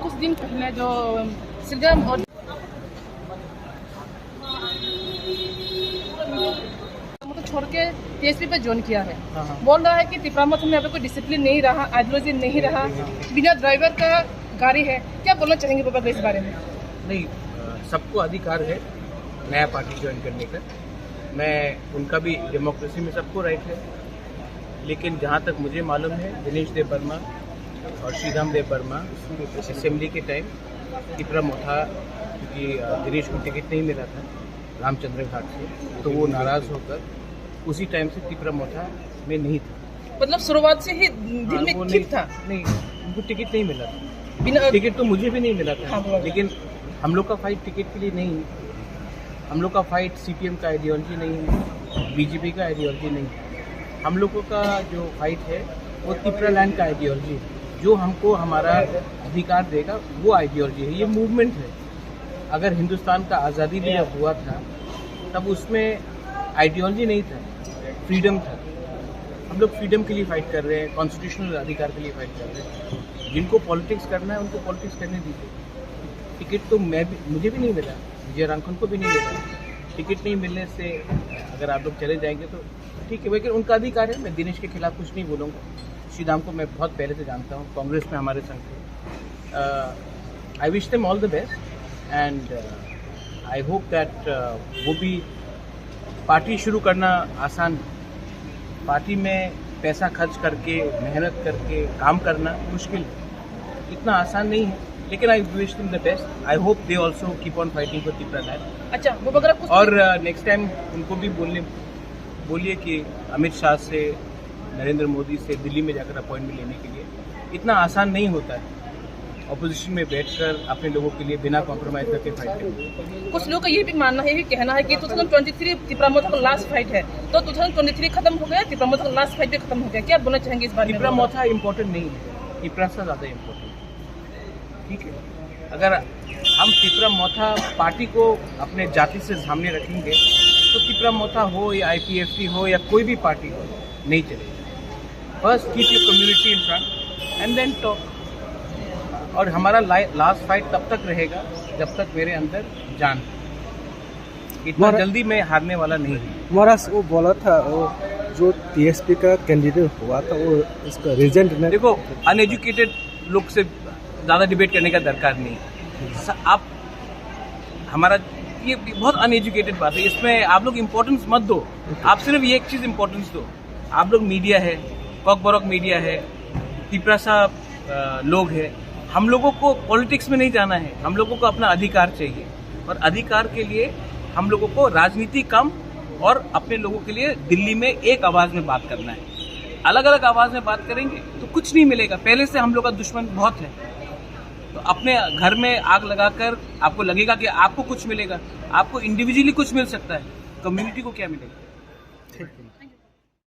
कुछ दिन पहले जो सिलगम और छोड़ के टीएसपी पे ज्वाइन किया है। बोल रहा है कि तिपरामथ में अभी कोई डिसिप्लिन नहीं रहा, आइडियोलॉजी नहीं रहा, बिना ड्राइवर का गाड़ी है। क्या बोलना चाहेंगे बाबा इस बारे में? नहीं, सबको अधिकार है नया पार्टी ज्वाइन करने का। मैं उनका भी डेमोक्रेसी में सबको राइट है, लेकिन जहाँ तक मुझे मालूम है दिनेश देव वर्मा और श्रीराम देव वर्मा असेंबली के टाइम तिपरामोथा, क्योंकि दिनेश को टिकट नहीं मिला था रामचंद्र घाट से, तो वो नाराज होकर उसी टाइम से तिपरामोथा में नहीं था। मतलब शुरुआत से ही दिल में खिप था? नहीं, उनको टिकट नहीं मिला था। बिना टिकट तो मुझे भी नहीं मिला था। हाँ, लेकिन हम लोग का फाइट टिकट के लिए नहीं है। हम लोग का फाइट सीपीएम का आइडियोलॉजी नहीं है, बीजेपी का आइडियोलॉजी नहीं है। हम लोगों का जो फाइट है वो तिपरा लैंड का आइडियोलॉजी है, जो हमको हमारा अधिकार देगा वो आइडियोलॉजी है। ये मूवमेंट है। अगर हिंदुस्तान का आज़ादी भी जब हुआ था तब उसमें आइडियोलॉजी नहीं था, फ्रीडम था। हम लोग फ्रीडम के लिए फाइट कर रहे हैं, कॉन्स्टिट्यूशनल अधिकार के लिए फाइट कर रहे हैं। जिनको पॉलिटिक्स करना है उनको पॉलिटिक्स करने दीजिए। टिकट तो मुझे भी नहीं मिला, विजय रांखन को भी नहीं मिला। टिकट नहीं मिलने से अगर आप लोग चले जाएंगे तो ठीक है, लेकिन उनका अधिकार है। मैं दिनेश के खिलाफ कुछ नहीं बोलूँगा। श्रीराम को मैं बहुत पहले से जानता हूँ, कांग्रेस में हमारे संग थे। I wish them all the best and I hope that वो भी पार्टी शुरू करना आसान है। पार्टी में पैसा खर्च करके, मेहनत करके काम करना मुश्किल है, इतना आसान नहीं है। लेकिन I wish them the best. I hope they also keep on fighting for Tipra land. अच्छा, वो अगर कुछ और नेक्स्ट टाइम उनको भी बोलिए कि अमित शाह से, नरेंद्र मोदी से दिल्ली में जाकर अपॉइंटमेंट लेने के लिए इतना आसान नहीं होता है ऑपोजिशन में बैठकर अपने लोगों के लिए बिना कॉम्प्रोमाइज करके फाइट करना। कुछ लोगों का ये भी मानना है, ये कहना है कि 2023 तिपरामोथा का लास्ट फाइट है, तो 2023 खत्म हो गया, तिपरामोथा का लास्ट फाइट भी खत्म हो गया। क्या बोलना चाहेंगे इस बारे में? तिपरामोथा इम्पोर्टेंट नहीं है, तिपरासा ज़्यादा इम्पोर्टेंट है। ठीक है, अगर हम तिपरामोथा पार्टी को अपने जाति से सामने रखेंगे तो तिपरामोथा हो या IPFT हो या कोई भी पार्टी हो, नहीं चलेगा। First keep your community in front and then talk. और हमारा लास्ट फाइट तब तक रहेगा जब तक मेरे अंदर जान। इतना जल्दी मैं हारने वाला नहीं हूँ। महाराज वो बोला था, वो जो TSP का कैंडिडेट हुआ था वो इसका रिजल्ट नहीं। देखो, अनएजुकेटेड लोग से ज़्यादा डिबेट करने का दरकार नहीं। आप हमारा ये बहुत अनएजुकेटेड बात है, इसमें आप लोग इम्पोर्टेंस मत दो। आप सिर्फ ये एक चीज़ इम्पोर्टेंस दो, आप लोग मीडिया है, कॉकबॉरक मीडिया है, तिपरासा लोग है। हम लोगों को पॉलिटिक्स में नहीं जाना है, हम लोगों को अपना अधिकार चाहिए। और अधिकार के लिए हम लोगों को राजनीति कम और अपने लोगों के लिए दिल्ली में एक आवाज़ में बात करना है। अलग अलग आवाज़ में बात करेंगे तो कुछ नहीं मिलेगा। पहले से हम लोग का दुश्मन बहुत है, तो अपने घर में आग लगाकर आपको लगेगा कि आपको कुछ मिलेगा। आपको इंडिविजुअली कुछ मिल सकता है, कम्युनिटी को क्या मिलेगा? ठीक है।